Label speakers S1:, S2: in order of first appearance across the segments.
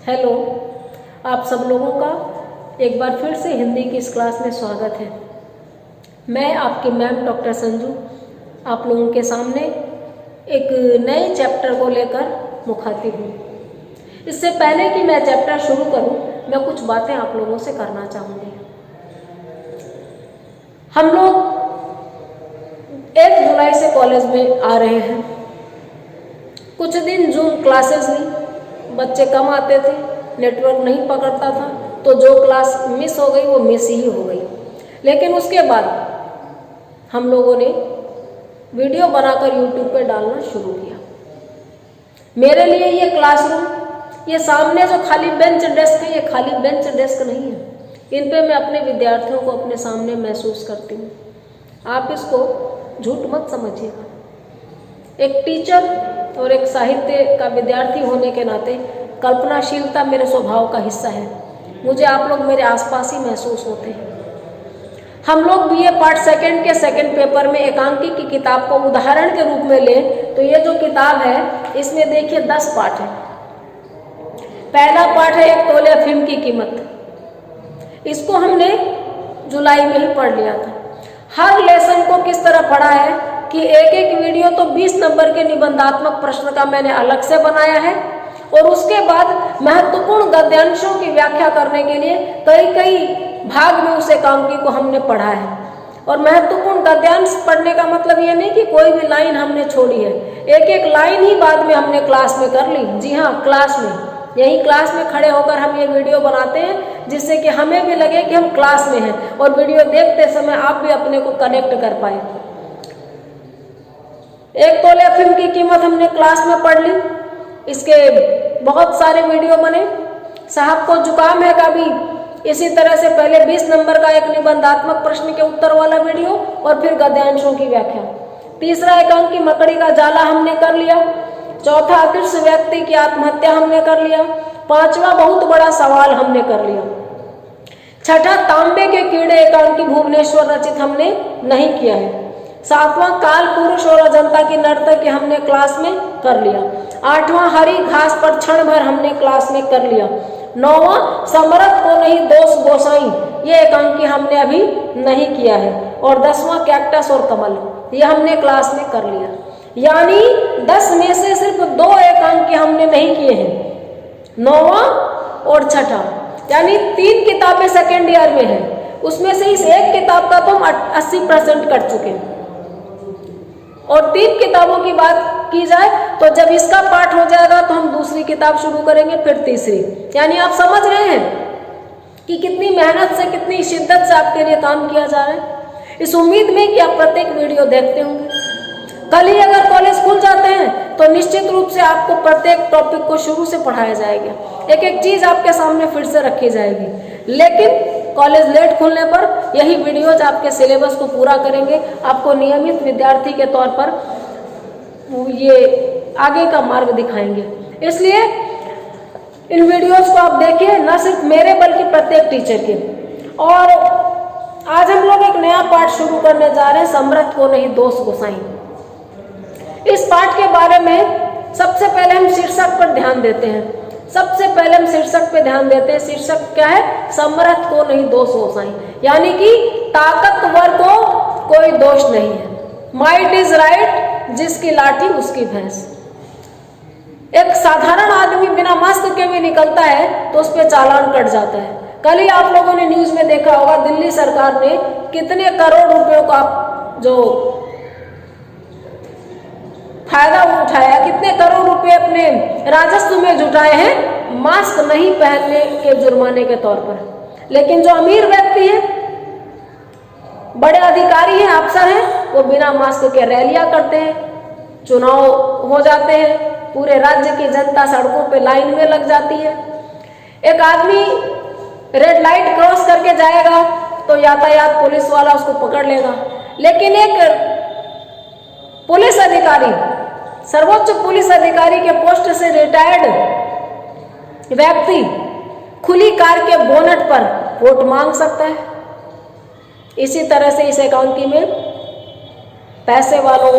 S1: Hello, आप सब लोगों का एक बार फिर से हिंदी की इस क्लास में स्वागत है। मैं आपकी मैम डॉक्टर संजू आप लोगों के सामने एक नए चैप्टर को लेकर मुखातिब हूँ। इससे पहले कि मैं चैप्टर शुरू करूँ, मैं कुछ बातें आप लोगों से करना चाहूँगी। हम लोग 1 जुलाई से कॉलेज में आ रहे हैं। कुछ दिन जूम क्लासेस ली, बच्चे कम आते थे, नेटवर्क नहीं पकड़ता था, तो जो क्लास मिस हो गई वो मिस ही हो गई। लेकिन उसके बाद हम लोगों ने वीडियो बनाकर यूट्यूब पे डालना शुरू किया। मेरे लिए ये क्लासरूम, ये सामने जो खाली बेंच डेस्क है, ये खाली बेंच डेस्क नहीं है। इन पे मैं अपने विद्यार्थियों को अपने सामने महसूस करती हूँ। आप इसको झूठ मत समझिएगा। एक टीचर और एक साहित्य का विद्यार्थी होने के नाते कल्पनाशीलता मेरे स्वभाव का हिस्सा है। मुझे आप लोग मेरे आसपास ही महसूस होते हैं। हम लोग बीए पार्ट सेकंड के सेकंड पेपर में एकांकी की किताब को उदाहरण के रूप में लें तो ये जो किताब है, इसमें देखिए 10 पाठ है। पहला पाठ है 1 तोले अफीम की कीमत। इसको हमने जुलाई में ही पढ़ लिया था। हर लेसन को किस तरह पढ़ा है कि एक वीडियो तो 20 नंबर के निबंधात्मक प्रश्न का मैंने अलग से बनाया है, और उसके बाद महत्वपूर्ण गद्यांशों की व्याख्या करने के लिए कई भाग में उस एकांकी को हमने पढ़ा है। और महत्वपूर्ण गद्यांश पढ़ने का मतलब ये नहीं कि कोई भी लाइन हमने छोड़ी है, एक लाइन ही बाद में हमने क्लास में कर ली। जी हाँ, क्लास में, यही क्लास में खड़े होकर हम ये वीडियो बनाते हैं, जिससे कि हमें भी लगे कि हम क्लास में हैं और वीडियो देखते समय आप भी अपने को कनेक्ट कर पाए। 1 तोले अफीम की कीमत हमने क्लास में पढ़ ली। इसके बहुत सारे वीडियो बने। साहब को जुकाम है का भी इसी तरह से पहले 20 नंबर का एक निबंधात्मक प्रश्न के उत्तर वाला वीडियो और फिर गद्यांशों की व्याख्या। तीसरा एकांकी मकड़ी का जाला हमने कर लिया। चौथा अदृश्य व्यक्ति की आत्महत्या हमने कर लिया। 5वां बहुत बड़ा सवाल हमने कर लिया। छठा तांबे के कीड़े एकांकी भुवनेश्वर रचित हमने नहीं किया है। 7वां काल पुरुष और अजंता की नर्तकी हमने क्लास में कर लिया। 8वां हरी घास पर क्षण भर हमने क्लास में कर लिया। 9वां समरथ को नहीं दोष गोसाई, ये एकांकी हमने अभी नहीं किया है। और 10वां कैक्टस और कमल, ये हमने क्लास में कर लिया। यानी 10 में से सिर्फ 2 एकांकी हमने नहीं किए हैं, 9वां और 6ठा। यानी 3 किताबें सेकेंड ईयर में है, उसमें से इस एक किताब का तो हम 80% कर चुके हैं। और 3 किताबों की बात की जाए तो जब इसका पाठ हो जाएगा तो हम दूसरी किताब शुरू करेंगे, फिर तीसरी। यानी आप समझ रहे हैं कि कितनी मेहनत से, कितनी शिद्दत से आपके लिए काम किया जा रहा है। इस उम्मीद में कि आप प्रत्येक वीडियो देखते होंगे। कल ही अगर कॉलेज खुल जाते हैं तो निश्चित रूप से आपको प्रत्येक टॉपिक को शुरू से पढ़ाया जाएगा, एक चीज आपके सामने फिर से रखी जाएगी। लेकिन कॉलेज लेट खुलने पर यही वीडियोज आपके सिलेबस को पूरा करेंगे, आपको नियमित विद्यार्थी के तौर पर ये आगे का मार्ग दिखाएंगे। इसलिए इन वीडियोस को आप देखिए, न सिर्फ मेरे बल्कि प्रत्येक टीचर के। और आज हम लोग एक नया पाठ शुरू करने जा रहे हैं, समरथ को नहीं दोष गोसाई। इस पाठ के बारे में सबसे पहले हम शीर्षक पर ध्यान देते हैं। सबसे पहले हम शीर्षक पे ध्यान देते हैं। शीर्षक क्या है? समरथ को नहीं दोष गोसाई, यानी कि ताकतवर को कोई दोष नहीं है। माइट इज राइट, जिसकी लाठी उसकी भैंस। एक साधारण आदमी बिना मास्क के भी निकलता है तो उस पर चालान कट जाता है। कल ही आप लोगों ने न्यूज में देखा होगा, दिल्ली सरकार ने कितने करोड़ रुपयों का जो फायदा उठाया, कितने करोड़ रुपए अपने राजस्व में जुटाए हैं मास्क नहीं पहनने के जुर्माने के तौर पर। लेकिन जो अमीर व्यक्ति है, बड़े अधिकारी हैं, अफसर हैं, वो बिना मास्क के रैलियां करते हैं, चुनाव हो जाते हैं, पूरे राज्य की जनता सड़कों पे लाइन में लग जाती है। एक आदमी रेड लाइट क्रॉस करके जाएगा तो यातायात पुलिस वाला उसको पकड़ लेगा। लेकिन एक पुलिस अधिकारी, सर्वोच्च पुलिस अधिकारी के पोस्ट से रिटायर्ड व्यक्ति खुली कार के बोनट पर वोट मांग सकता है। इसी तरह से इस एकांकी में पैसे वालों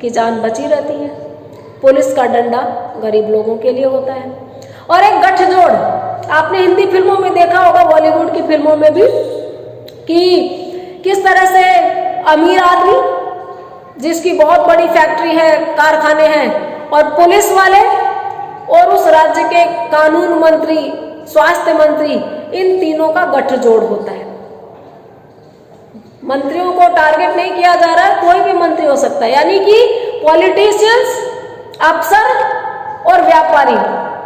S1: की जान बची रहती है। पुलिस का डंडा गरीब लोगों के लिए होता है। और एक गठजोड़। आपने हिंदी फिल्मों में देखा होगा, बॉलीवुड की फिल्मों में भी, कि किस तरह से अमीर आदमी जिसकी बहुत बड़ी फैक्ट्री है, कारखाने हैं, और पुलिस वाले और उस राज्य के कानून मंत्री, स्वास्थ्य मंत्री, इन तीनों का गठजोड़ होता है। मंत्रियों को टारगेट नहीं किया जा रहा है, कोई भी मंत्री हो सकता है, यानी कि पॉलिटिशियंस, अफसर और व्यापारी,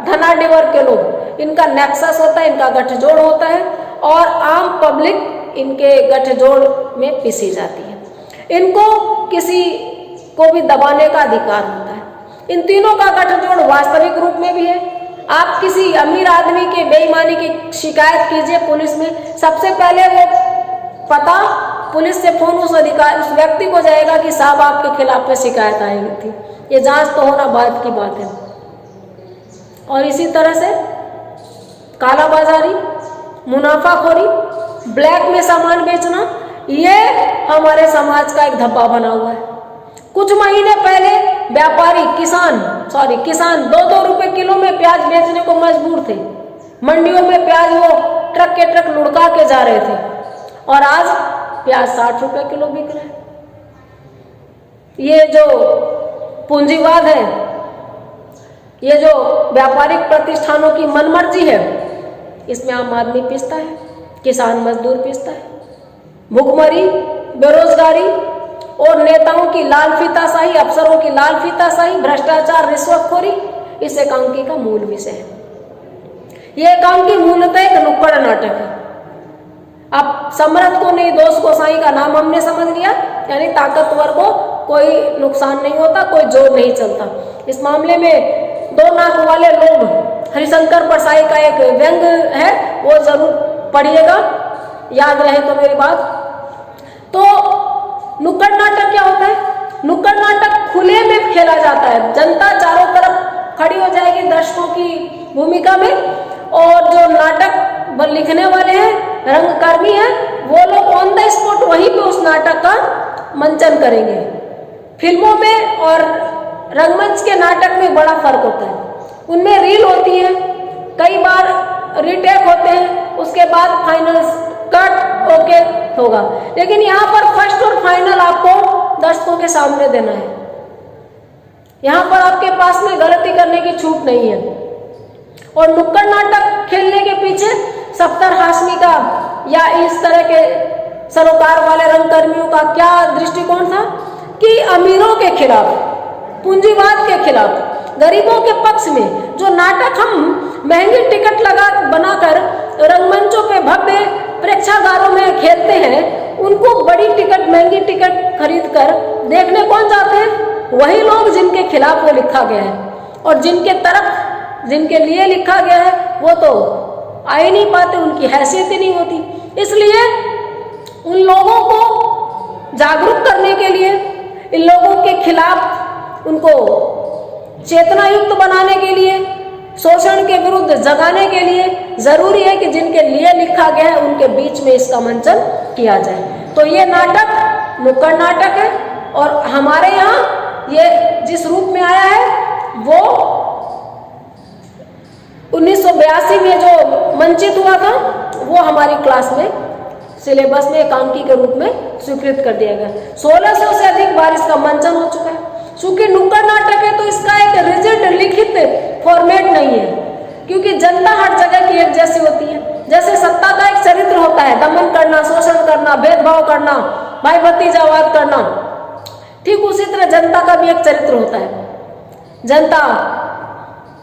S1: धनाढ्य वर्ग के लोग, इनका नेक्सस होता है, इनका गठजोड़ होता है, और आम पब्लिक इनके गठजोड़ में पिसी जाती है। इनको किसी को भी दबाने का अधिकार होता है। इन तीनों का गठजोड़ वास्तविक रूप में भी है। आप किसी अमीर आदमी के बेईमानी की शिकायत कीजिए पुलिस में, सबसे पहले वो पता पुलिस से फोन उस व्यक्ति को जाएगा कि साहब आपके खिलाफ पे शिकायत आई थी। ये जांच तो होना बाद की बात है। और इसी तरह से कालाबाजारी, मुनाफाखोरी, ब्लैक में सामान बेचना, ये हमारे समाज का एक धब्बा बना हुआ है। कुछ महीने पहले व्यापारी, किसान 2-2 रुपए किलो में प्याज बेचने को मजबूर थे। मंडियों में प्याज वो ट्रक के ट्रक लुढ़का के जा रहे थे, और आज प्याज 60 रुपए किलो बिक रहा है। ये जो पूंजीवाद है, ये जो व्यापारिक प्रतिष्ठानों की मनमर्जी है, इसमें आम आदमी पिसता है, किसान मजदूर पिसता है। भुखमरी, बेरोजगारी और नेताओं की लाल फीताशाही, अफसरों की लाल फीताशाही, भ्रष्टाचार, रिश्वतखोरी, इस एकांकी का मूल विषय है। ये एकांकी मूलतः एक नुक्कड़ नाटक है। अब समर्थ को नहीं, दोष को साई का नाम हमने समझ लिया, यानी ताकतवर को कोई नुकसान नहीं होता, कोई जोर नहीं चलता। इस मामले में 2 नाक वाले लोग, हरिशंकर परसाई का एक व्यंग है, वो जरूर पढ़िएगा, याद रहे तो मेरी बात। तो नुक्कड़ नाटक क्या होता है? नुक्कड़ नाटक खुले में खेला जाता है। जनता चारों तरफ खड़ी हो जाएगी दर्शकों की भूमिका में, और जो नाटक लिखने वाले हैं, रंगकर्मी हैं, वो लोग ऑन द स्पॉट वहीं पे उस नाटक का मंचन करेंगे। फिल्मों में और रंगमंच के नाटक में बड़ा फर्क होता है। उनमें रील होती है, कई बार रीटेक होते हैं, उसके बाद फाइनल कट ओके होगा, लेकिन यहाँ पर फर्स्ट और फाइनल आपको दर्शकों के सामने देना है। यहाँ पर आपके पास में गलती करने की छूट नहीं है। और नुक्कड़ नाटक खेलने के पीछे सफ्तर हाशमी का या इस तरह के सरोकार वाले रंगकर्मियों का क्या दृष्टिकोण था कि अमीरों के खिलाफ, पूंजीवाद के खिलाफ, गरीबों के पक्ष में जो नाटक हम महंगी टिकट बनाकर रंगमंचों पे भव्य प्रेक्षागारों में खेलते हैं, उनको बड़ी टिकट, महंगी टिकट खरीद कर देखने कौन जाते हैं? वही लोग जिनके खिलाफ वो लिखा गया है, और जिनके तरफ, जिनके लिए लिखा गया है, वो तो आ ही नहीं पाते, उनकी हैसियत ही नहीं होती। इसलिए उन लोगों को जागरूक करने के लिए, इन लोगों के खिलाफ उनको चेतना युक्त बनाने के लिए, शोषण के विरुद्ध जगाने के लिए जरूरी है कि जिनके लिए लिखा गया है उनके बीच में इसका मंचन किया जाए। तो ये नाटक नुक्कड़ नाटक है, और हमारे यहाँ ये जिस रूप में आया है वो 1982 में जो मंचित हुआ था, वो हमारी क्लास में सिलेबस में एकांकी के रूप में स्वीकृत कर दिया गया। 1600 से अधिक बार इसका मंचन हो चुका है। चूंकि नुक्कड़ नाटक है तो इसका एक रिजिड लिखित फॉर्मेट नहीं है, क्योंकि जनता हर जगह की एक जैसी होती है। जैसे सत्ता का एक चरित्र होता है, दमन करना, शोषण करना, भेदभाव करना, भाई भतीजावाद करना, ठीक उसी तरह जनता का भी एक चरित्र होता है। जनता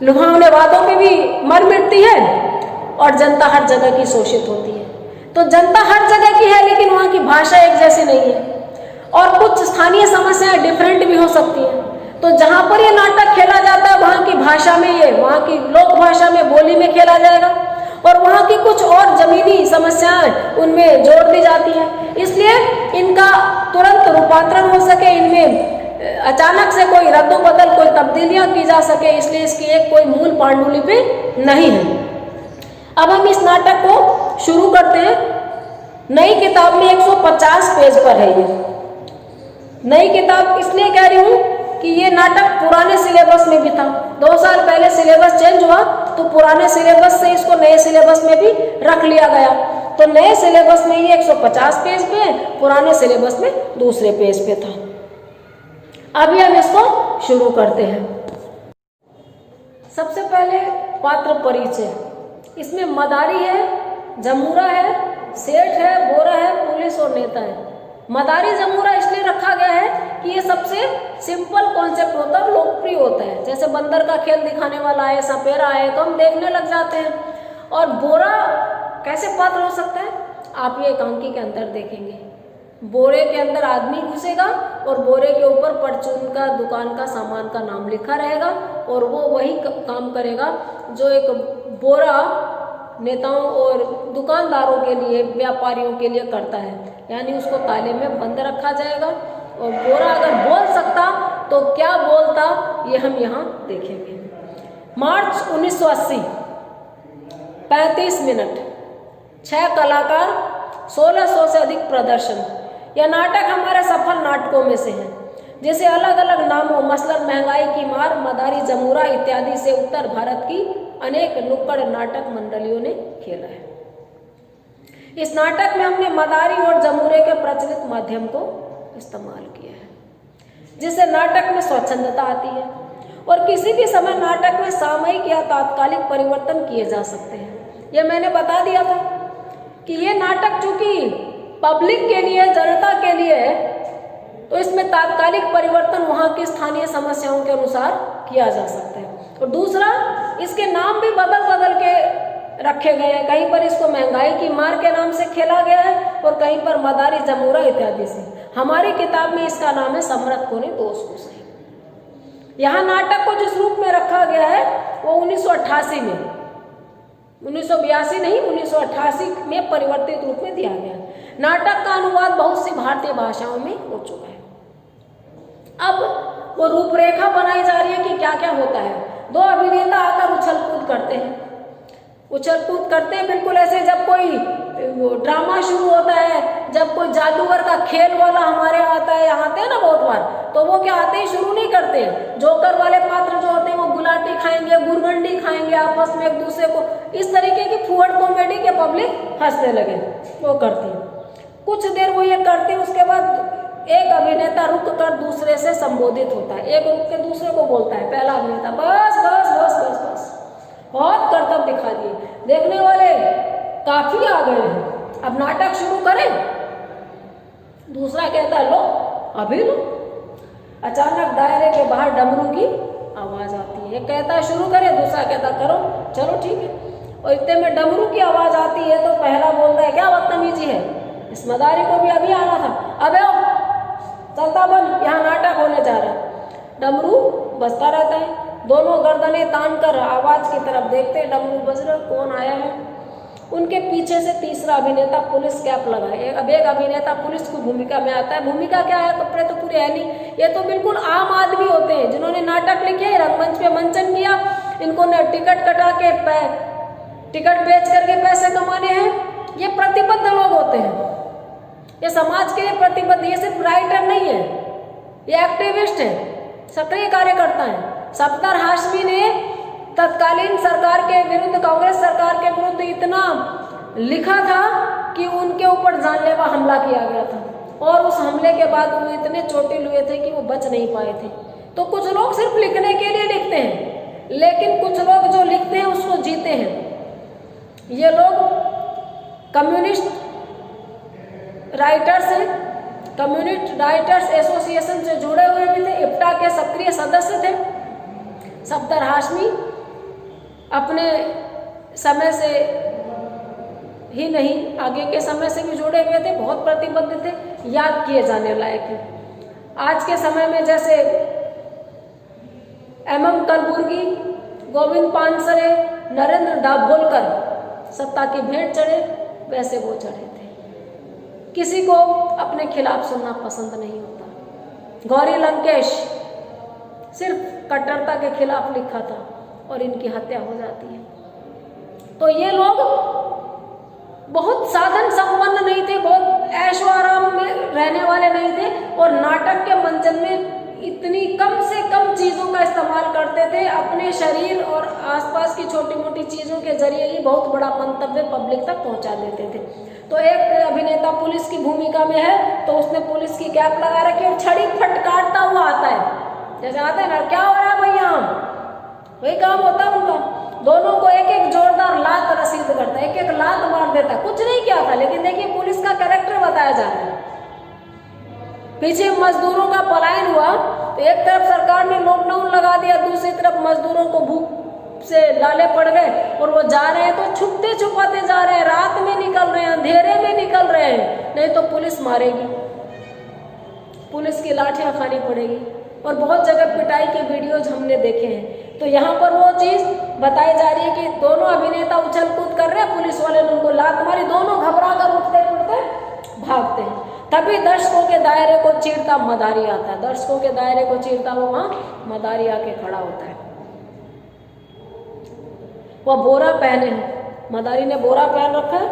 S1: लुभावने वादों में भी मर मिटती है, और जनता हर जगह की शोषित होती है। तो जनता हर जगह की है, लेकिन वहाँ की भाषा एक जैसी नहीं है, और कुछ स्थानीय समस्याएं डिफरेंट भी हो सकती हैं। तो जहाँ पर ये नाटक खेला जाता है, वहाँ की भाषा में, ये वहाँ की लोक भाषा में, बोली में खेला जाएगा, और वहाँ की कुछ और जमीनी समस्याएं उनमें जोड़ दी जाती है। इसलिए इनका तुरंत रूपांतरण हो सके, इनमें अचानक से कोई रद्दोबदल, कोई तब्दीलियां की जा सके, इसलिए इसकी एक कोई मूल पांडुलिपि नहीं है। अब हम इस नाटक को शुरू करते हैं। नई किताब में 150 पेज पर है ये। नई किताब इसलिए कह रही हूँ कि ये नाटक पुराने सिलेबस में भी था। 2 साल पहले सिलेबस चेंज हुआ तो पुराने सिलेबस से इसको नए सिलेबस में भी रख लिया गया। तो नए सिलेबस में ये 150 पेज पे है, पुराने सिलेबस में दूसरे पेज पे था। अभी हम इसको शुरू करते हैं। सबसे पहले पात्र परिचय। इसमें मदारी है, जमूरा है, सेठ है, बोरा है, पुलिस और नेता है। मदारी जमूरा इसलिए रखा गया है कि ये सबसे सिंपल कॉन्सेप्ट होता है और लोकप्रिय होता है। जैसे बंदर का खेल दिखाने वाला है, सपेरा है, तो हम देखने लग जाते हैं। और बोरा कैसे पात्र हो सकता है, आप ये एकांकी के अंदर देखेंगे। बोरे के अंदर आदमी घुसेगा और बोरे के ऊपर परचून का दुकान का सामान का नाम लिखा रहेगा और वो वही काम करेगा जो एक बोरा नेताओं और दुकानदारों के लिए, व्यापारियों के लिए करता है। यानी उसको ताले में बंद रखा जाएगा और बोरा अगर बोल सकता तो क्या बोलता, ये हम यहाँ देखेंगे। मार्च 1980, 35 मिनट, 6 कलाकार, 1600 से अधिक प्रदर्शन। यह नाटक हमारे सफल नाटकों में से है, जिसे अलग अलग नामों मसलन महंगाई की मार, मदारी जमूरा इत्यादि से उत्तर भारत की अनेक नुक्कड़ नाटक मंडलियों ने खेला है। इस नाटक में हमने मदारी और जमूरे के प्रचलित माध्यम को इस्तेमाल किया है, जिससे नाटक में स्वच्छंदता आती है और किसी भी समय नाटक में सामयिक या तात्कालिक परिवर्तन किए जा सकते हैं। यह मैंने बता दिया था कि ये नाटक चूंकि पब्लिक के लिए, जनता के लिए है, तो इसमें तात्कालिक परिवर्तन वहाँ की स्थानीय समस्याओं के अनुसार किया जा सकता है। और दूसरा, इसके नाम भी बदल बदल के रखे गए हैं। कहीं पर इसको महंगाई की मार के नाम से खेला गया है और कहीं पर मदारी जमूरा इत्यादि से। हमारी किताब में इसका नाम है सम्राट को नहीं दोस्त को सही। यहाँ नाटक को जिस रूप में रखा गया है वो 1988 में, 1982 नहीं, 1988 में परिवर्तित रूप में दिया गया। नाटक का अनुवाद बहुत सी भारतीय भाषाओं में हो चुका है। अब वो रूपरेखा बनाई जा रही है कि क्या क्या होता है। 2 अभिनेता आकर उछल कूद करते हैं, बिल्कुल ऐसे जब कोई ड्रामा शुरू होता है, जब कोई जादूगर का खेल वाला हमारे यहाँ आता है, यहाँ आते हैं ना बहुत बार, तो वो क्या आते ही शुरू नहीं करते। जोकर वाले पात्र जो होते हैं वो गुलाटी खाएंगे, गुरगंडी खाएंगे, आपस में एक दूसरे को इस तरीके की फुहड़ कॉमेडी के पब्लिक हंसने लगे, वो करती है। कुछ देर वो ये करते हैं, उसके बाद एक अभिनेता रुक कर दूसरे से संबोधित होता है, एक रुक के दूसरे को बोलता है। पहला अभिनेता बस बस बस बस बस, बहुत करतब दिखा दिए, देखने वाले काफी आ गए हैं, अब नाटक शुरू करें। दूसरा कहता है लो अभी लो। अचानक दायरे के बाहर डमरू की आवाज आती है, एक कहता है शुरू करें, दूसरा कहता करो, चलो ठीक है। और इतने में डमरू की आवाज आती है तो पहला बोलता है क्या बदतमीजी है, इस मदारी को भी अभी आना था, अबे आओ चलता बन, यहाँ नाटक होने जा रहा है। डमरू बजता रहता है, दोनों गर्दनें तान कर आवाज की तरफ देखते, डमरू बज रहा, कौन आया है। उनके पीछे से तीसरा अभिनेता पुलिस कैप लगाए। अब एक अभिनेता पुलिस की भूमिका में आता है। भूमिका क्या है, कपड़े तो पूरे है नहीं, ये तो बिल्कुल आम आदमी होते हैं जिन्होंने नाटक लिखे, रंगमंच पे मंचन किया, इनको ने टिकट कटा के टिकट बेच करके पैसे कमाने हैं। ये प्रतिबद्ध लोग होते हैं, ये समाज के लिए प्रतिबद्ध, ये सिर्फ राइटर नहीं है, ये एक्टिविस्ट है, सक्रिय कार्यकर्ता है। सफ्दर हाशमी ने तत्कालीन सरकार के विरुद्ध, कांग्रेस सरकार के विरुद्ध इतना लिखा था कि उनके ऊपर जानलेवा हमला किया गया था और उस हमले के बाद वो इतने चोटिल हुए थे कि वो बच नहीं पाए थे। तो कुछ लोग सिर्फ लिखने के लिए लिखते हैं, लेकिन कुछ लोग जो लिखते हैं उसको जीते हैं। ये लोग कम्युनिस्ट राइटर्स हैं, कम्युनिस्ट राइटर्स एसोसिएशन से जुड़े हुए भी थे, इप्टा के सक्रिय सदस्य थे। सफ्दर हाशमी अपने समय से ही नहीं, आगे के समय से भी जुड़े हुए थे, बहुत प्रतिबद्ध थे, याद किए जाने लायक है। आज के समय में जैसे एम कलबुर्गी, गोविंद पानसरे, नरेंद्र दाभोलकर सत्ता की भेंट चढ़े, वैसे वो चढ़े थे। किसी को अपने खिलाफ सुनना पसंद नहीं होता। गौरी लंकेश सिर्फ कट्टरता के खिलाफ लिखा था और इनकी हत्या हो जाती है। तो ये लोग बहुत साधन संपन्न नहीं थे, बहुत ऐशो आराम में रहने वाले नहीं थे और नाटक के मंचन में इतनी कम से कम चीज़ों का इस्तेमाल करते थे, अपने शरीर और आसपास की छोटी मोटी चीज़ों के जरिए ही बहुत बड़ा मंतव्य पब्लिक तक पहुंचा देते थे। तो एक अभिनेता पुलिस की भूमिका में है तो उसने पुलिस की कैप लगा रखी और छड़ी फटकारता हुआ आता है, जैसे आता है ना, क्या हो रहा है भैया, वही काम होता है उनका। दोनों को एक एक जोरदार लात रसीद करता है, एक एक लात मार देता है, कुछ नहीं किया था, लेकिन देखिए पुलिस का कैरेक्टर बताया जा रहा है। पीछे मजदूरों का पलायन हुआ तो एक तरफ सरकार ने लॉकडाउन लगा दिया, दूसरी तरफ मजदूरों को भूख से लाले पड़ गए और वो जा रहे हैं तो छुपते छुपाते जा रहे हैं, रात में निकल रहे हैं, अंधेरे में निकल रहे हैं, नहीं तो पुलिस मारेगी, पुलिस की लाठियां खानी पड़ेगी। और बहुत जगह पिटाई के वीडियोज हमने देखे हैं। तो यहाँ पर वो चीज बताई जा रही है कि दोनों अभिनेता उछल कूद कर रहे हैं, पुलिस वाले ने उनको लात मारी, दोनों घबरा कर उठते उठते भागते हैं। तभी दर्शकों के दायरे को चीरता मदारी आता है, दर्शकों के दायरे को चीरता वो वहां मदारी आके खड़ा होता है। वह बोरा पहने हैं, मदारी ने बोरा पहन रखा है,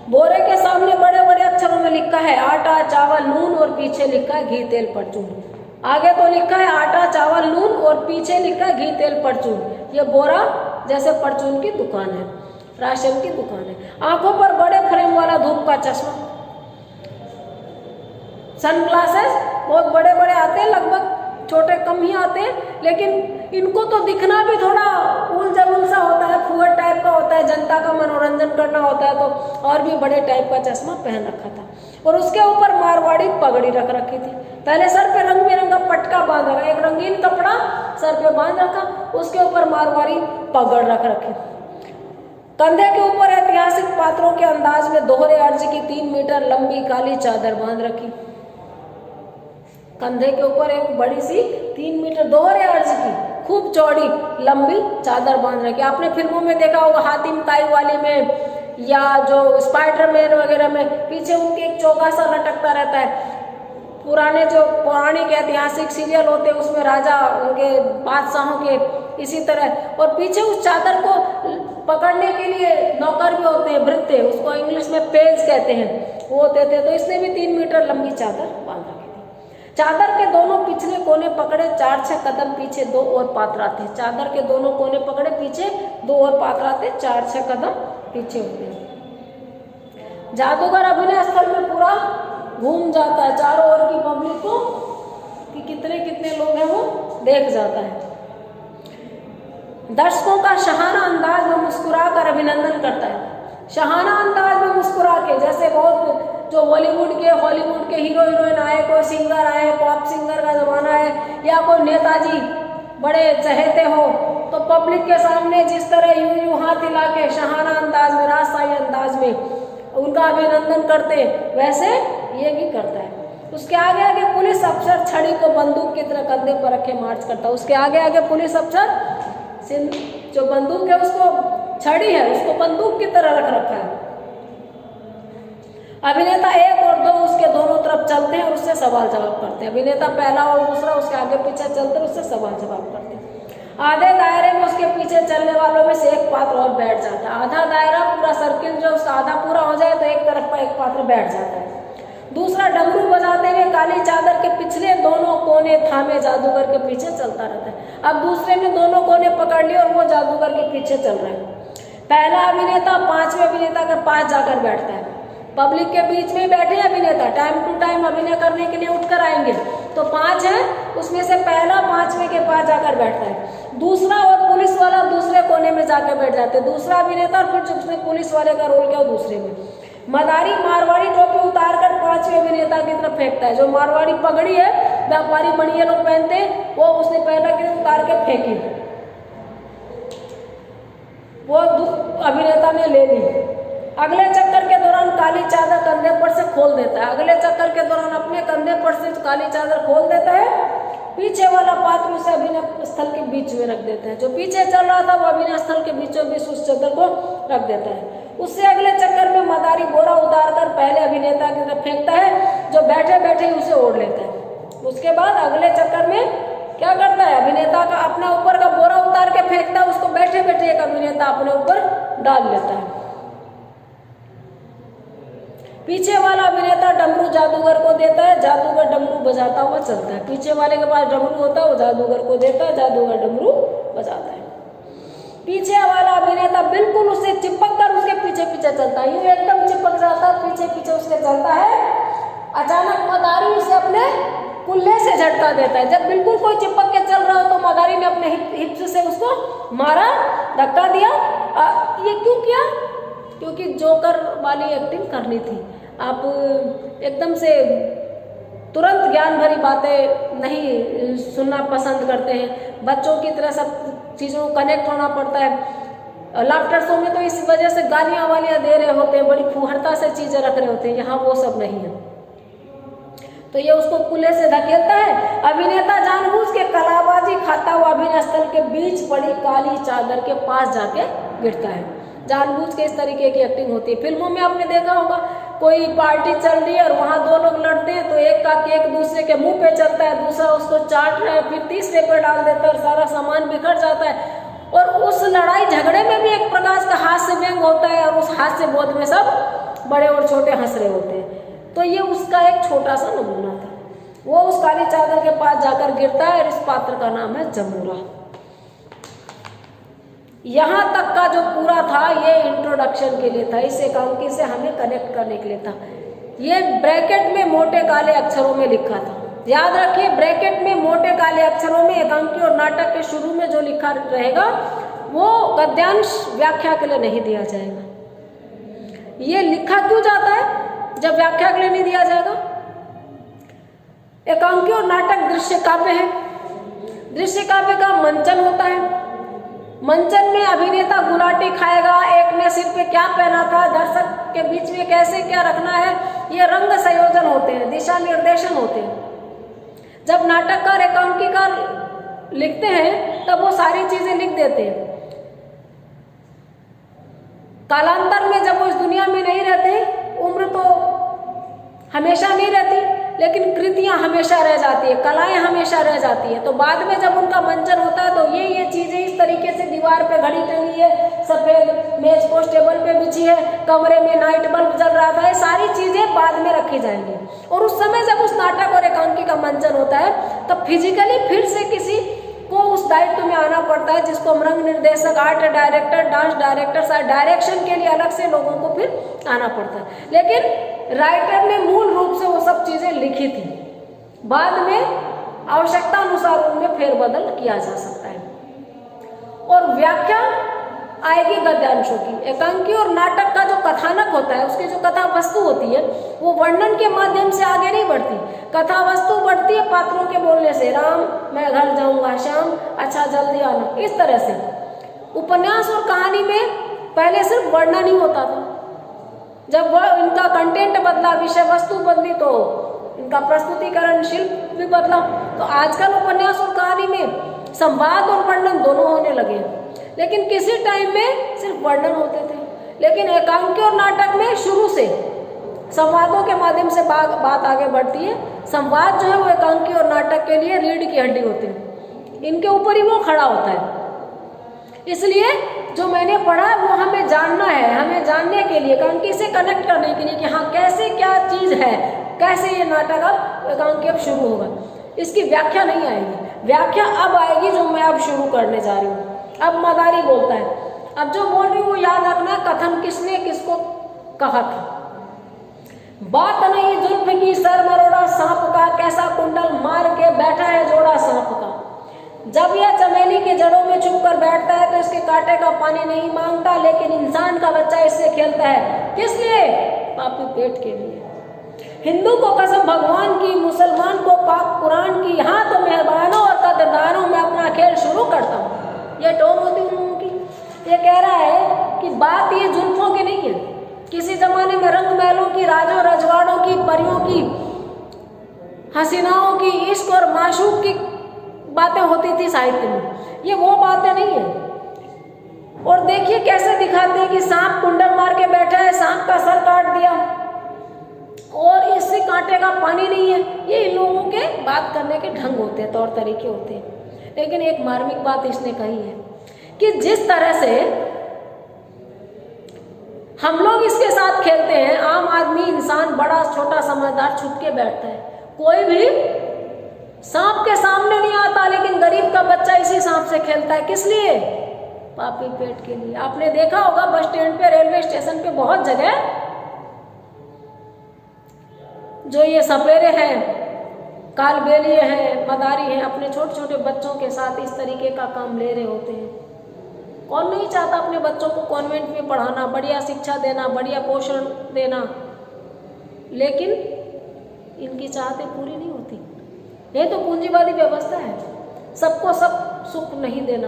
S1: बोरे के सामने बड़े बड़े अक्षरों में लिखा है आटा चावल नून और पीछे लिखा है घी तेल परचून। आगे तो लिखा है आटा चावल नून और पीछे लिखा है घी तेल परचून। ये बोरा जैसे परचून की दुकान है, राशन की दुकान है। आंखों पर बड़े फ्रेम वाला धूप का चश्मा, सनग्लासेस बहुत बड़े बड़े आते हैं, लगभग छोटे कम ही आते हैं, लेकिन इनको तो दिखना भी थोड़ा उलझुल सा होता है, फुहर टाइप का होता है, जनता का मनोरंजन करना होता है, तो और भी बड़े टाइप का चश्मा पहन रखा था। और उसके ऊपर मारवाड़ी पगड़ी रख रखी थी। पहले सर पे रंग बिरंगा पटका बांध रखा, एक रंगीन कपड़ा सर पे बांध रखा, उसके ऊपर मारवाड़ी पगड़ रख रखी। कंधे के ऊपर ऐतिहासिक पात्रों के अंदाज में दोहरे अर्ज की 3 मीटर लंबी काली चादर बांध रखी। कंधे के ऊपर एक बड़ी सी 3 मीटर दोहरे अर्ज की खूब चौड़ी लंबी चादर बांध रखी। आपने फिल्मों में देखा होगा, हातिम ताई वाली में या जो स्पाइडरमैन वगैरह में पीछे उनके एक चौगा सा लटकता रहता है। पुराने जो पौराणिक ऐतिहासिक सीरियल होते हैं उसमें राजा उनके बादशाहों के इसी तरह, और पीछे उस चादर को पकड़ने के लिए नौकर भी होते हैं, भृत्य, उसको इंग्लिश में पेज कहते हैं, वो होते थे। तो इसने भी 3 मीटर लंबी चादर बांध रखी थी। चादर के दोनों पिछले कोने पकड़े 4-6 कदम पीछे 2 और पात्राते। चादर के दोनों कोने पकड़े पीछे 2 और पात्राते 4-6 कदम पीछे होते हैं। जादूगर अभिनय स्थल में पूरा घूम जाता है, चारों ओर की पब्लिक को कि कितने कितने लोग हैं वो देख जाता है। दर्शकों का शहाना अंदाज में मुस्कुरा कर अभिनंदन करता है। शहाना अंदाज में मुस्कुरा के, जैसे बहुत जो बॉलीवुड के हॉलीवुड के हीरो हीरोइन आए, कोई सिंगर आए, पॉप सिंगर का जमाना है, या कोई नेताजी बड़े चहेते हो, तो पब्लिक के सामने जिस तरह यूं हाथ हिला के शहाना अंदाज में, राजशाही अंदाज में उनका अभिनंदन करते, वैसे ये भी करता है। उसके आगे आगे पुलिस अफसर छड़ी को बंदूक की तरह कंधे पर रखे मार्च करता है। उसके आगे आगे पुलिस अफसर जो बंदूक है, उसको छड़ी है, उसको बंदूक की तरह रख रखा है। अभिनेता 1 और 2 उसके दोनों तरफ चलते हैं और उससे सवाल जवाब करते हैं। अभिनेता पहला और दूसरा उसके आगे पीछे चलते हैं, उससे सवाल जवाब करते हैं। आधे दायरे में उसके पीछे चलने वालों में से एक पात्र और बैठ जाता है। आधा दायरा पूरा सर्किल जो उसका आधा पूरा हो जाए तो एक तरफ का एक पात्र बैठ जाता है। दूसरा डमरू बजाते हुए काली चादर के पिछले दोनों कोने थामे जादूगर के पीछे चलता रहता है। अब दूसरे ने दोनों कोने पकड़ लिए और वो जादूगर के पीछे चल रहा है। पहला अभिनेता 5वें अभिनेता के पास जाकर बैठता है। पब्लिक के बीच में बैठे अभिनेता टाइम टू टाइम अभिनय करने के लिए उठकर आएंगे, तो 5 है, उसमें से पहला 5वें के पास जाकर बैठता है। दूसरा और पुलिस वाला दूसरे कोने में जाकर बैठ जाते हैं। दूसरा अभिनेता और फिर जो उसने पुलिस वाले का रोल किया दूसरे में। मदारी मारवाड़ी टोपी उतारकर 5वें अभिनेता की तरफ फेंकता है। जो मारवाड़ी पगड़ी है व्यापारी बढ़िया लोग पहनते हैं, वो उसने पहना के उतार के फेंकी, वो अभिनेता ने ले ली। अगले चक्कर के दौरान काली चादर कंधे पर से खोल देता है। अगले चक्कर के दौरान अपने कंधे पर से काली चादर खोल देता है। पीछे वाला पात्र उसे अभिनय स्थल के बीच में रख देता है। जो पीछे चल रहा था वो अभिनय स्थल के बीचों बीच उस चादर को रख देता है। उससे अगले चक्कर में मदारी बोरा उतारकर पहले अभिनेता की तरफ फेंकता है, जो बैठे बैठे ही उसे ओढ़ लेता है। उसके बाद अगले चक्कर में क्या करता है, अभिनेता का अपना ऊपर का बोरा उतार के फेंकता है, उसको बैठे बैठे एक अभिनेता अपने ऊपर डाल लेता है। पीछे वाला अभिनेता डमरू जादूगर को देता है, जादूगर डमरू बजाता हुआ चलता है। पीछे वाले के पास डमरू होता है, वो जादूगर को देता है, जादूगर डमरू बजाता है। पीछे वाला अभिनेता बिल्कुल उससे चिपक कर उसके पीछे पीछे चलता है, यूं एकदम चिपक जाता है, पीछे पीछे उसके चलता है। अचानक मदारी उसे अपने कुल्ले से झटका देता है। जब बिल्कुल कोई चिपक के चल रहा हो तो मदारी ने अपने हिप से उसको मारा, धक्का दिया। ये क्यों किया? क्योंकि जोकर वाली एक्टिंग करनी थी। आप एकदम से तुरंत ज्ञान भरी बातें नहीं सुनना पसंद करते हैं, बच्चों की तरह सब चीज़ों को कनेक्ट होना पड़ता है। लाफ्टर शो में तो इस वजह से गालियाँ वालियाँ दे रहे होते हैं, बड़ी फुहरता से चीज़ें रख रहे होते हैं, यहाँ वो सब नहीं है। तो ये उसको कुल्ले से धकेलता है। अभिनेता जानबूझ के कलाबाजी खाता हुआ अभिनय स्थल के बीच पड़ी काली चादर के पास जाके गिरता है। जानबूझ के इस तरीके की एक्टिंग होती है। फिल्मों में आपने देखा होगा, कोई पार्टी चल रही है और वहाँ दो लोग लड़ते हैं तो एक का केक दूसरे के मुंह पे चलता है, दूसरा उसको चाट रहा है, फिर तीसरे पे डाल देता है और सारा सामान बिखर जाता है। और उस लड़ाई झगड़े में भी एक प्रकार का हास्य व्यंग होता है और उस हास्य बोध में सब बड़े और छोटे हंस रहे होते हैं। तो ये उसका एक छोटा सा नमूना था। वो उस काली चादर के पास जाकर गिरता है और इस पात्र का नाम है जमूरा। यहाँ तक का जो पूरा था ये इंट्रोडक्शन के लिए था, इस एकांकी से हमें कनेक्ट करने के लिए था। ये ब्रैकेट में मोटे काले अक्षरों में लिखा था, याद रखिए। ब्रैकेट में मोटे काले अक्षरों में एकांकी और नाटक के शुरू में जो लिखा रहेगा वो गद्यांश व्याख्या के लिए नहीं दिया जाएगा। ये लिखा क्यों जाता है जब व्याख्या के लिए नहीं दिया जाएगा? एकांकी और नाटक दृश्य काव्य है। दृश्य काव्य का मंचन होता है। मंचन में अभिनेता गुलाटी खाएगा, एक ने सिर पे क्या पहना था, दर्शक के बीच में कैसे क्या रखना है, ये रंग संयोजन होते हैं, दिशा निर्देशन होते हैं। जब नाटककार एकांकीकार लिखते हैं तब वो सारी चीजें लिख देते हैं। कालांतर में जब वो इस दुनिया में नहीं रहते, उम्र तो हमेशा नहीं रहती, लेकिन कृतियां हमेशा रह जाती है, कलाएं हमेशा रह जाती है। तो बाद में जब उनका मंचन होता है तो ये चीजें इस तरीके से दीवार पे घड़ी टंगी है, सफेद मेज पोस्ट टेबल पे बिछी है, कमरे में नाइट बल्ब जल रहा था, ये सारी चीजें बाद में रखी जाएंगी। और उस समय जब उस नाटक और एकांकी का मंचन होता है तब फिजिकली फिर से किसी को उस दायित्व में आना पड़ता है, जिसको हम रंग निर्देशक, art director, dance director, direction के लिए अलग से लोगों को फिर आना पड़ता है। लेकिन राइटर ने मूल रूप से वो सब चीजें लिखी थी, बाद में आवश्यकता अनुसार उनमें फेरबदल किया जा सकता है। और व्याख्या आएगी गद्यांशों की। एकांकी और नाटक का जो कथानक होता है, उसकी जो कथा वस्तु होती है, वो वर्णन के माध्यम से आगे नहीं बढ़ती। कथा वस्तु बढ़ती है पात्रों के बोलने से, राम मैं घर जाऊंगा, श्याम अच्छा जल्दी आना, इस तरह से। उपन्यास और कहानी में पहले सिर्फ वर्णन ही होता था। जब वह इनका कंटेंट बदला, विषय वस्तु बदली, तो इनका प्रस्तुतिकरण शिल्प भी बदला। तो आजकल उपन्यास और कहानी में संवाद और वर्णन दोनों होने लगे। लेकिन किसी टाइम में सिर्फ वर्णन होते थे, लेकिन एकांकी और नाटक में शुरू से संवादों के माध्यम से बात आगे बढ़ती है। संवाद जो है वो एकांकी और नाटक के लिए रीढ़ की हड्डी होते हैं, इनके ऊपर ही वो खड़ा होता है। इसलिए जो मैंने पढ़ा वो हमें जानना है, हमें जानने के लिए, एकांकी से कनेक्ट करने के लिए कि हाँ कैसे क्या चीज है, कैसे ये नाटक अब एकांकी अब शुरू होगा। इसकी व्याख्या नहीं आएगी, व्याख्या अब आएगी जो मैं अब शुरू करने जा रही हूँ। अब मदारी बोलता है, अब जो बोल रही हूँ वो याद रखना, कथन किसने किसको कहा था। बात नहीं जुल्फ की सर मरोड़ा सांप का, कैसा कुंडल मार के बैठा है जोड़ा सांप का। जब यह चमेली के जड़ों में छुप कर बैठता है तो इसके कांटे का पानी नहीं मांगता, लेकिन इंसान का बच्चा इससे खेलता है। किस लिए? पापी पेट के लिए। हिंदू को कसम भगवान की, मुसलमान को पाक कुरान की, यहाँ तो मेहरबानों और कदरदानों में अपना खेल शुरू करता हूँ। ये टोन होती उन लोगों की। ये कह रहा है कि बात ये जुल्फों की नहीं है। किसी जमाने में रंग महलों की, राजों रजवाड़ों की, परियों की, हसीनाओं की, इश्क और माशूक की बातें होती थी साहित्य में, ये वो बातें नहीं है। और देखिए कैसे दिखाते हैं कि सांप कुंडल मार के बैठा है, सांप का सर काट दिया और इससे कांटे का पानी नहीं है। ये इन लोगों के बात करने के ढंग होते हैं, तौर तरीके होते हैं। लेकिन एक मार्मिक बात इसने कही है कि जिस तरह से हम लोग इसके साथ खेलते हैं। आम आदमी, इंसान, बड़ा छोटा समझदार छुप के बैठता है, कोई भी सांप के सामने नहीं आता, लेकिन गरीब का बच्चा इसी सांप से खेलता है। किस लिए? पापी पेट के लिए। आपने देखा होगा बस स्टैंड पे, रेलवे स्टेशन पे, बहुत जगह जो ये सपेरे हैं, कालबेलिए हैं, मदारी हैं, अपने छोटे छोटे बच्चों के साथ इस तरीके का काम ले रहे होते हैं। कौन नहीं चाहता अपने बच्चों को कॉन्वेंट में पढ़ाना, बढ़िया शिक्षा देना, बढ़िया पोषण देना, लेकिन इनकी चाहतें पूरी नहीं होती। ये तो पूंजीवादी व्यवस्था है, सबको सब सुख नहीं देना,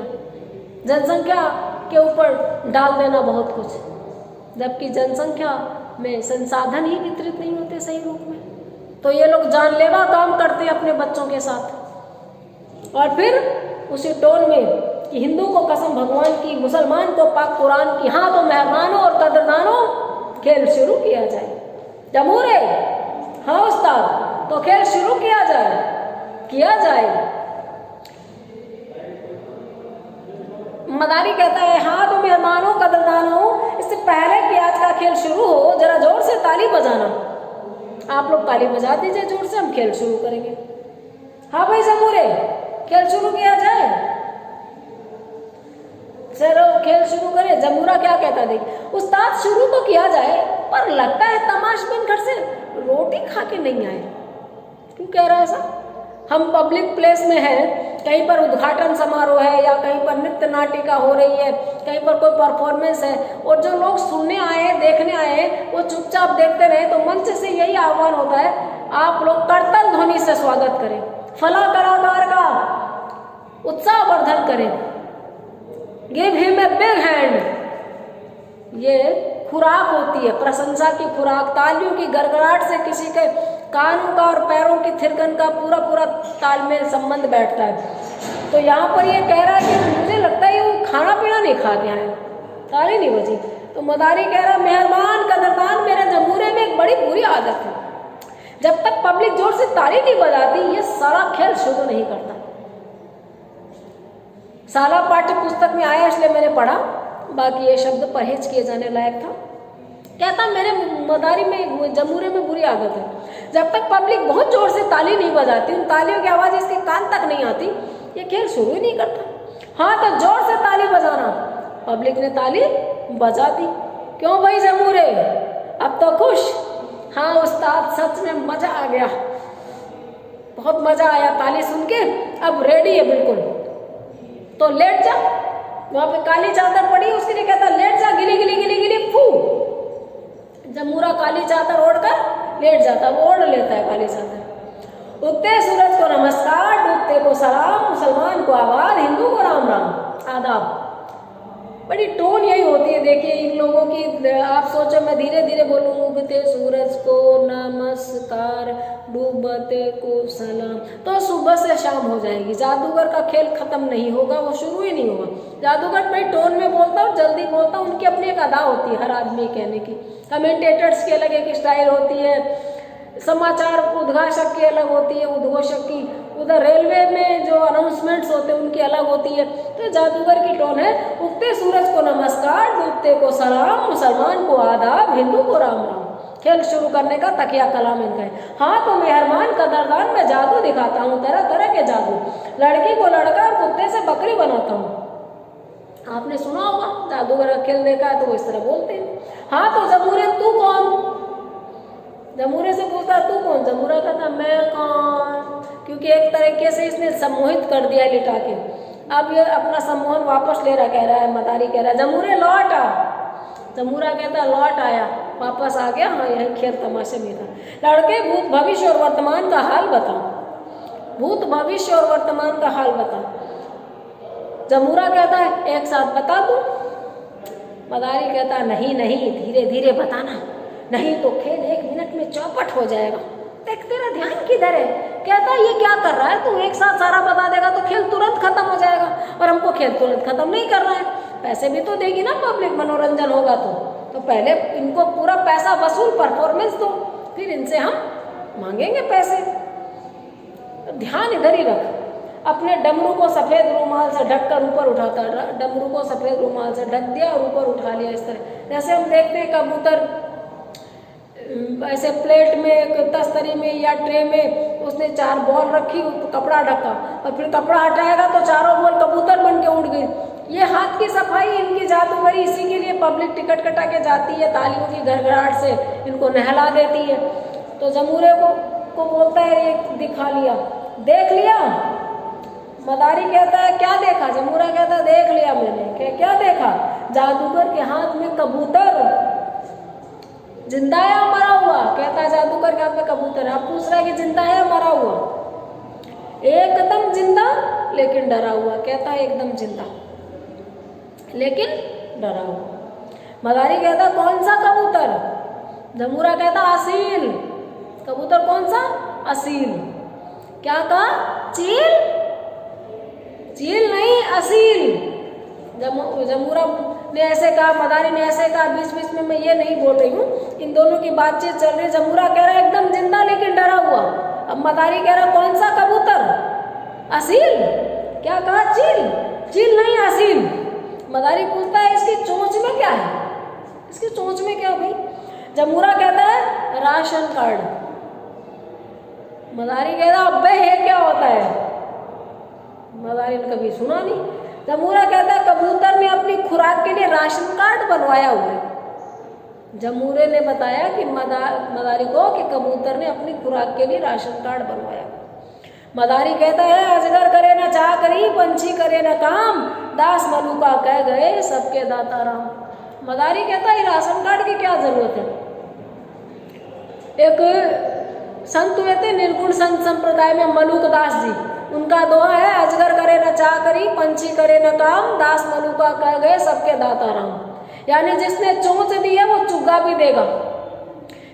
S1: जनसंख्या के ऊपर डाल देना बहुत कुछ, जबकि जनसंख्या में संसाधन ही वितरित नहीं होते सही रूप में। तो ये लोग जानलेवा काम करते हैं अपने बच्चों के साथ, और फिर उसी टोन में कि हिंदू को कसम भगवान की, मुसलमान को पाक कुरान की, हाँ तो मेहमानों और कदरदानों खेल शुरू किया जाए। जमूरे, हाँ उस्ताद, तो खेल शुरू किया जाए। मदारी कहता है हाँ तो मेहमानों कदरदानों, इससे पहले कि आज का खेल शुरू हो जरा जोर से ताली बजाना। आप लोग ताली बजा दीजिए जोर से, हम खेल शुरू करेंगे। हाँ भाई जमूरे, खेल शुरू किया जाए। चलो खेल शुरू करें। जमूरा क्या कहता है, देखिए उस्ताद शुरू तो किया जाए, पर लगता है तमाशबिन घर से रोटी खा के नहीं आए। क्यों कह रहा है ऐसा? हम पब्लिक प्लेस में हैं, कहीं पर उद्घाटन समारोह है या कहीं पर नृत्य नाटिका हो रही है, कहीं पर कोई परफॉर्मेंस है, और जो लोग सुनने आए, देखने आए, वो चुपचाप देखते रहे, तो मंच से यही आह्वान होता है आप लोग करतल ध्वनि से स्वागत करें, फला कलाकार का उत्साह वर्धन करें, give him a big hand. ये खुराक होती है, प्रशंसा की खुराक। तालियों की गड़गड़ाहट से किसी के कानों का और पैरों की थिरकन का पूरा पूरा तालमेल संबंध बैठता है। तो यहाँ पर ये कह रहा है कि मुझे लगता है वो खाना पीना नहीं खा के आए, ताली नहीं बजी। तो मदारी कह रहा है मेहरबान कदरदान, मेरे जमूरे में एक बड़ी बुरी आदत है, जब तक पब्लिक जोर से ताली नहीं बजाती ये सारा खेल शुरू नहीं करता। साला पाठ्य पुस्तक में आया इसलिए मैंने पढ़ा, बाकी ये शब्द परहेज किए जाने लायक था। कहता मेरे मदारी में, जमूरे में बुरी आदत है, जब तक पब्लिक बहुत जोर से ताली नहीं बजाती, उन तालियों की आवाज़ इसके कान तक नहीं आती, ये खेल शुरू ही नहीं करता। हाँ तो जोर से ताली बजाना। पब्लिक ने ताली बजा दी। क्यों भाई जमूरे, अब तो खुश? हाँ उस्ताद, सच में मजा आ गया, बहुत मजा आया ताली सुन के, अब रेडी है बिल्कुल। तो लेट जा, वहां पे काली चादर पड़ी, उसके लिए कहता लेट जा, गिली गिली गिली गिली फू। जमूरा काली चादर ओढ़कर लेट जाता, वो ओढ़ लेता है काली चादर। उगते सूरज को नमस्कार, डूबते को सलाम, मुसलमान को आवाज, हिंदू को राम राम आदाब। बड़ी टोन यही होती है। देखिए इन लोगों की, आप सोचो मैं धीरे धीरे बोलूँ, उगते सूरज को नमस्कार, डूबते को सलाम, तो सुबह से शाम हो जाएगी। जादूगर का खेल खत्म नहीं होगा, वो शुरू ही नहीं होगा। जादूगर बड़ी टोन में बोलता और जल्दी बोलता, उनकी अपनी एक अदा होती है हर आदमी कहने की। कमेंटेटर्स की अलग एक स्टाइल होती है, समाचार उद्घोषक की अलग होती है, उद्घोषक की, उधर रेलवे में जो अनाउंसमेंट्स होते हैं उनकी अलग होती है। तो जादूगर की टोन है उगते सूरज को नमस्कार, डूबते को सलाम, मुसलमान को आदाब, हिंदू को राम राम। खेल शुरू करने का तकिया कलाम इनका है। हाँ तो मेहरबान कदरदान, मैं जादू दिखाता हूँ, तरह तरह के जादू, लड़की को लड़का और कुत्ते से बकरी बनाता हूँ। आपने सुना होगा, जादूगर का खेल देखा है तो वो इस तरह बोलते हैं। हाँ तो जमूरे तू कौन? जमूरे से पूछता तू कौन? जमूरा कहता मैं कौन, क्योंकि एक तरीके से इसने सम्मोहित कर दिया लिटा के। अब ये अपना सम्मोहन वापस ले रहा, कह रहा है, मदारी कह रहा है जमूरे लौट आ। जमूरा कहता लौट आया, वापस आ गया, हाँ यही खेल तमाशे में था। लड़के भूत भविष्य और वर्तमान का हाल बता, भूत भविष्य और वर्तमान का हाल बता। जमूरा कहता है एक साथ बता दूं? मदारी कहता नहीं नहीं, धीरे धीरे बताना, नहीं तो खेल 1 मिनट में चौपट हो जाएगा। देख तेरा ध्यान किधर है? कहता ये क्या कर रहा है तू, एक साथ सारा बता देगा तो खेल तुरंत खत्म हो जाएगा, और हमको खेल तुरंत खत्म नहीं करना है। पैसे भी तो देगी ना पब्लिक, मनोरंजन होगा तो पहले इनको पूरा पैसा वसूल, परफॉर्मेंस दो, फिर इनसे हम मांगेंगे पैसे। ध्यान इधर ही रख। अपने डमरू को सफेद रुमाल से ढककर ऊपर उठाता, डमरू को सफेद रुमाल से ढक दिया और ऊपर उठा लिया इस तरह। जैसे हम देखते हैं कबूतर ऐसे प्लेट में, तस्तरी में या ट्रे में उसने 4 बॉल रखी, कपड़ा ढका और फिर कपड़ा हटाएगा तो चारों बॉल कबूतर बन के उड़ गई। ये हाथ की सफाई इनकी जादूगरी, इसी के लिए पब्लिक टिकट कटा के जाती है, तालियों की घड़घड़ाहट से इनको नहला देती है। तो जमूरे को बोलता है ये दिखा लिया, देख लिया। मदारी कहता है क्या देखा? जमूरा कहता है देख लिया मैंने। क्या देखा? जादूगर के हाथ में कबूतर, जिंदा है मरा हुआ? कहता है जादूगर के हाथ में कबूतर है। आप पूछ रहा है कि जिंदा है मरा हुआ? एकदम जिंदा लेकिन डरा हुआ। कहता है एकदम जिंदा लेकिन डरा हुआ। मदारी कहता कौन सा कबूतर? जमूरा कहता असील। कबूतर कौन सा? असील। क्या कहा? चील? चील नहीं, असील। जमूरा ने ऐसे कहा, मदारी ने ऐसे कहा। बीच बीच में मैं ये नहीं बोल रही हूँ, इन दोनों की बातचीत चल रही है। जमूरा कह रहा है एकदम जिंदा लेकिन डरा हुआ। अब मदारी कह रहा कौन सा कबूतर? असील। क्या कहा? चील? चील नहीं, असील। मदारी पूछता है इसकी चोंच में क्या है? इसकी चोंच में क्या भाई? जमूरा कहता है राशन कार्ड। मदारी कहता अब्बे ये क्या होता है? मदारी ने कभी सुना नहीं। जमूरा कहता है कबूतर ने अपनी खुराक के लिए राशन कार्ड बनवाया हुआ है। जमूरे ने बताया कि मदारी को कि कबूतर ने अपनी खुराक के लिए राशन कार्ड बनवाया। मदारी कहता है अजगर करे न चाह करी, पंछी करे न काम, दास मलूका कह गए सबके दाता राम। मदारी कहता है राशन कार्ड की क्या जरूरत है? एक संत हुए थे निर्गुण संत संप्रदाय में, मलूक दास जी, उनका दोहा है अजगर करे न चाह करी, पंछी करे न काम, दास मलूका कह गए सबके दाता राम। यानी जिसने चोंच दी है वो चुग्गा भी देगा।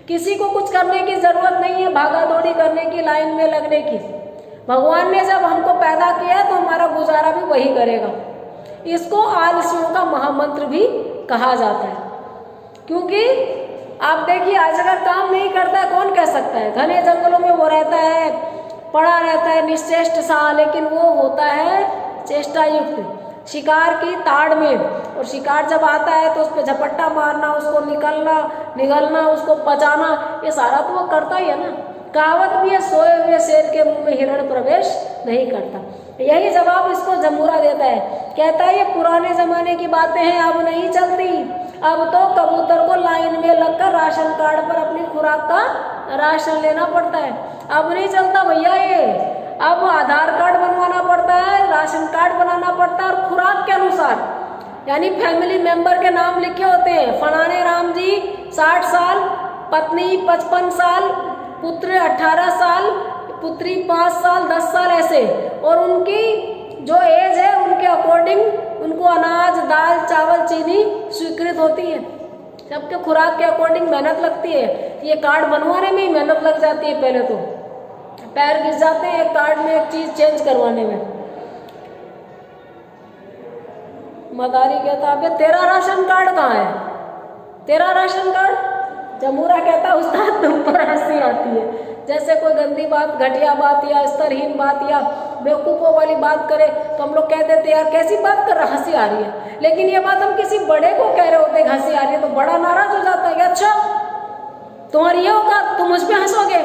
S1: किसी को कुछ करने की जरूरत नहीं है, भागा दौड़ी करने की, लाइन में लगने की। भगवान ने जब हमको पैदा किया है तो हमारा गुजारा भी वही करेगा। इसको आलसियों का महामंत्र भी कहा जाता है, क्योंकि आप देखिए अजगर काम नहीं करता है, कौन कह सकता है? घने जंगलों में वो रहता है, पड़ा रहता है निश्चेष्ट सा, लेकिन वो होता है चेष्टा युक्त। शिकार की ताड़ में, और शिकार जब आता है तो उस पर झपट्टा मारना, उसको निगलना, उसको पचाना, ये सारा तो वो करता ही है ना। कहावत भी है सोए हुए शेर के मुंह में हिरण प्रवेश नहीं करता। यही जवाब इसको जमूरा देता है। कहता है ये पुराने जमाने की बातें हैं, अब नहीं चलती। अब तो कबूतर को लाइन में लगकर राशन कार्ड पर अपनी खुराक का राशन लेना पड़ता है। अब नहीं चलता भैया ये, अब आधार कार्ड बनवाना पड़ता है, राशन कार्ड बनाना पड़ता है, और खुराक के अनुसार, यानी फैमिली मेंबर के नाम लिखे होते हैं। फलाने राम जी 60 साल, पत्नी 55 साल, पुत्र 18 साल, पुत्री 5 साल, 10 साल, ऐसे। और उनकी जो एज है उनके अकॉर्डिंग उनको अनाज, दाल, चावल, चीनी स्वीकृत होती है। सबके खुराक के अकॉर्डिंग मेहनत लगती है। ये कार्ड बनवाने में ही मेहनत लग जाती है। पहले तो पैर घिस जाते हैं एक कार्ड में एक चीज चेंज करवाने में। मदारी कहता है तेरा राशन कार्ड कहाँ है? तेरा राशन कार्ड? जमूरा कहता उस्ताद तुम पर हंसी आती है। जैसे कोई गंदी बात, घटिया बात या स्तरहीन बात या बेवकूफ़ों वाली बात करे तो हम लोग कह देते यार कैसी बात कर रहा, हंसी आ रही है। लेकिन ये बात हम किसी बड़े को कह रहे होते हंसी आ रही है तो बड़ा नाराज हो जाता है कि अच्छा तुम्हारी ये औकात, तुम मुझ पे हंसोगे।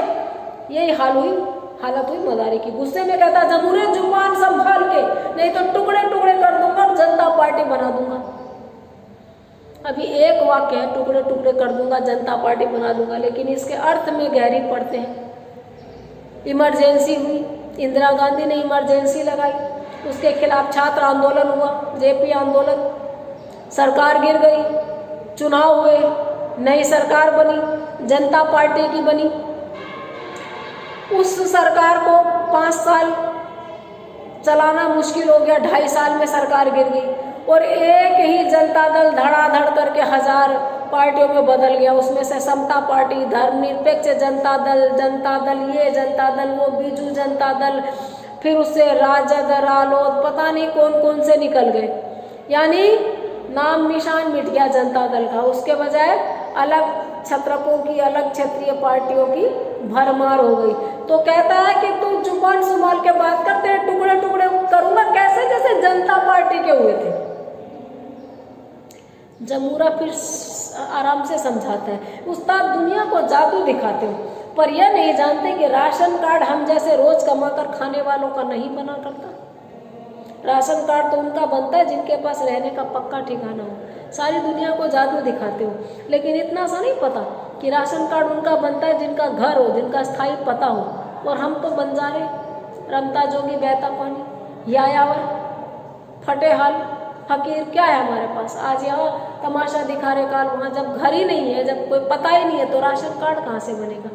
S1: यही हालत हुई मदारी की। गुस्से में कहता जमूरे जुबान संभाल के, नहीं तो टुकड़े टुकड़े कर दूंगा, जनता पार्टी बना दूंगा। अभी एक वाक्य है, टुकड़े टुकड़े कर दूंगा, जनता पार्टी बना दूंगा, लेकिन इसके अर्थ में गहरी पड़ते हैं। इमरजेंसी हुई, इंदिरा गांधी ने इमरजेंसी लगाई, उसके खिलाफ छात्र आंदोलन हुआ, जेपी आंदोलन, सरकार गिर गई, चुनाव हुए, नई सरकार बनी, जनता पार्टी की बनी। उस सरकार को 5 साल चलाना मुश्किल हो गया, 2.5 साल में सरकार गिर गई और एक ही जनता दल धड़ाधड़ करके 1000 पार्टियों में बदल गया। उसमें से समता पार्टी, धर्मनिरपेक्ष जनता दल ये जनता दल, वो बीजू जनता दल, फिर उससे राजद, रालोद, पता नहीं कौन कौन से निकल गए। यानी नाम निशान मिट गया जनता दल का। उसके बजाय अलग छत्रकों की, अलग क्षेत्रीय पार्टियों की भरमार हो गई। तो कहता है कि तू लोग जुबान संभाल के बात करते हैं, टुकड़े टुकड़े करूंगा कैसे, जैसे जनता पार्टी के हुए थे। जमूरा फिर आराम से समझाता है, उस्ताद दुनिया को जादू दिखाते हो, पर यह नहीं जानते कि राशन कार्ड हम जैसे रोज कमाकर खाने वालों का नहीं बना करता। राशन कार्ड तो उनका बनता है जिनके पास रहने का पक्का ठिकाना हो। सारी दुनिया को जादू दिखाते हो, लेकिन इतना सा नहीं पता कि राशन कार्ड उनका बनता है जिनका घर हो, जिनका स्थायी पता हो। और हम तो बंजारे, रमता जोगी बहता पानी, यायावर, फटे हाल, फकीर, क्या है हमारे पास। आज यहाँ तमाशा दिखा रहे, काल वहाँ। जब घर ही नहीं है, जब कोई पता ही नहीं है, तो राशन कार्ड कहाँ से बनेगा।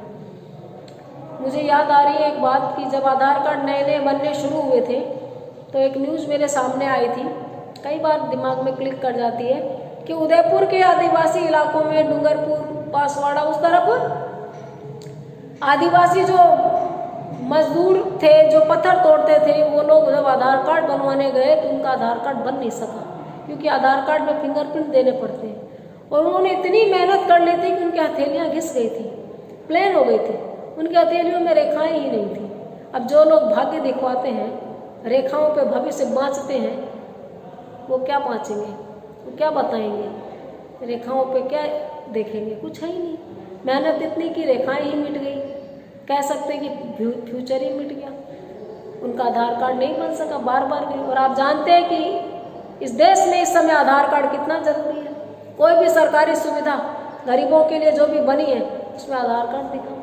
S1: मुझे याद आ रही है एक बात कि जब आधार कार्ड नए नए बनने शुरू हुए थे तो एक न्यूज़ मेरे सामने आई थी, कई बार दिमाग में क्लिक कर जाती है, कि उदयपुर के आदिवासी इलाकों में, डूंगरपुर, बांसवाड़ा, उस तरफ आदिवासी जो मजदूर थे, जो पत्थर तोड़ते थे, वो लोग जब आधार कार्ड बनवाने गए तो उनका आधार कार्ड बन नहीं सका, क्योंकि आधार कार्ड में फिंगरप्रिंट देने पड़ते हैं। और उन्होंने इतनी मेहनत कर ली थी कि उनकी हथेलियाँ घिस गई थी, प्लेन हो गई थी, उनकी हथेलियों में रेखाएं ही नहीं थी। अब जो लोग भाग्य दिखवाते हैं, रेखाओं पे भविष्य बाँचते हैं, वो क्या बाँचेंगे, वो क्या बताएंगे, रेखाओं पे क्या देखेंगे, कुछ है ही नहीं। मेहनत इतनी की रेखाएं ही मिट गई, कह सकते कि फ्यूचर ही मिट गया, उनका आधार कार्ड नहीं बन सका, बार बार गई। और आप जानते हैं कि इस देश में इस समय आधार कार्ड कितना जरूरी है। कोई भी सरकारी सुविधा गरीबों के लिए जो भी बनी है, उसमें आधार कार्ड दिखाओ।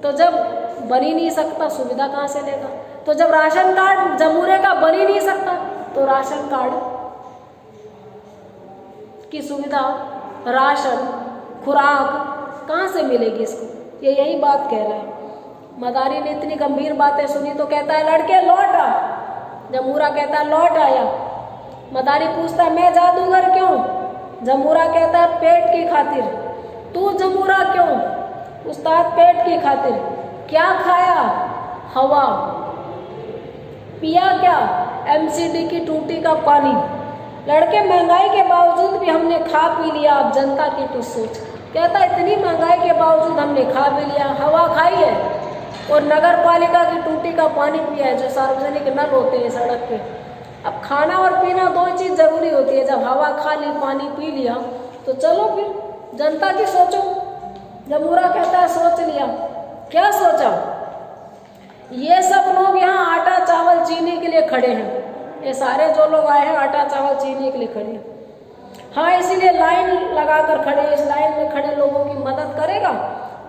S1: तो जब बन ही नहीं सकता, सुविधा कहाँ से लेगा। तो जब राशन कार्ड जमूरे का बन ही नहीं सकता, तो राशन कार्ड की सुविधा, राशन, खुराक कहाँ से मिलेगी इसको। ये यही बात कह रहा है। मदारी ने इतनी गंभीर बातें सुनी तो कहता है, लड़के लौट आ। जमूरा कहता है, लौट आया। मदारी पूछता है, मैं जादूगर क्यों। जमूरा कहता है, पेट की खातिर। तू जमूरा क्यों। उस्ताद, पेट की खातिर। क्या खाया, हवा। पिया क्या, एमसीडी की टूटी का पानी। लड़के, महंगाई के बावजूद भी हमने खा पी लिया, अब जनता की तो सोच। कहता है, इतनी महंगाई के बावजूद हमने खा भी लिया, हवा खाई है और नगर पालिका की टूटी का पानी पिया है, जो सार्वजनिक नल होते हैं सड़क पे। अब खाना और पीना दो चीज़ जरूरी होती है। जब हवा खा ली, पानी पी लिया, तो चलो फिर जनता की सोचो। जमूरा कहता है, सोच लिया। क्या सोचा। ये सब लोग यहाँ आटा चावल चीनी के लिए खड़े हैं। ये सारे जो लोग आए हैं आटा चावल चीनी के लिए खड़े हैं। हाँ, इसीलिए लाइन लगाकर खड़े, इस लाइन में खड़े लोगों की मदद करेगा।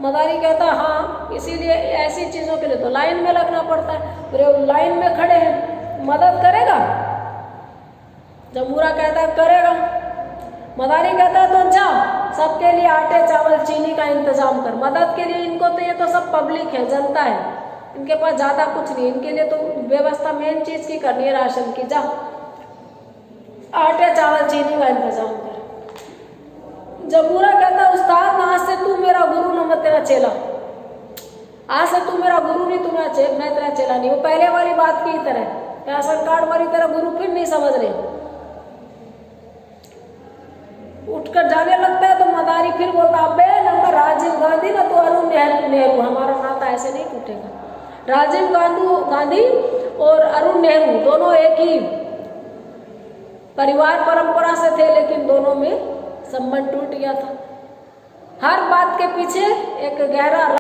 S1: मदारी कहता है, हाँ, इसीलिए ऐसी चीज़ों के लिए तो लाइन में लगना पड़ता है। फिर लाइन में खड़े हैं, मदद करेगा। जमूरा कहता है, करेगा। मदारी कहता है, तो जा सबके लिए आटे चावल चीनी का इंतजाम कर। मदद के लिए इनको तो, ये तो सब पब्लिक है, जनता है, इनके पास ज़्यादा कुछ नहीं। इनके लिए तो व्यवस्था मेन चीज़ की करनी है, राशन की। जा आटे चावल चीनी का इंतजाम कर। जमूरा कहता है, उस्ताद, आज से तू मेरा गुरु न, मैं तेरा चेला। आज से तू मेरा गुरु नहीं, मैं तेरा चेला नहीं। वो पहले वाली बात की तरह, राशन कार्ड वाली तरह गुरु फिर नहीं समझ रहे। उठकर जाने लगता है तो मदारी फिर बोलता, अबे नंबर राजीव गांधी ना तो अरुण नेहरू, हमारा नाता ऐसे नहीं टूटेगा। राजीव गांधी और अरुण नेहरू दोनों एक ही परिवार परंपरा से थे, लेकिन दोनों में संबंध टूट गया था। हर बात के पीछे एक गहरा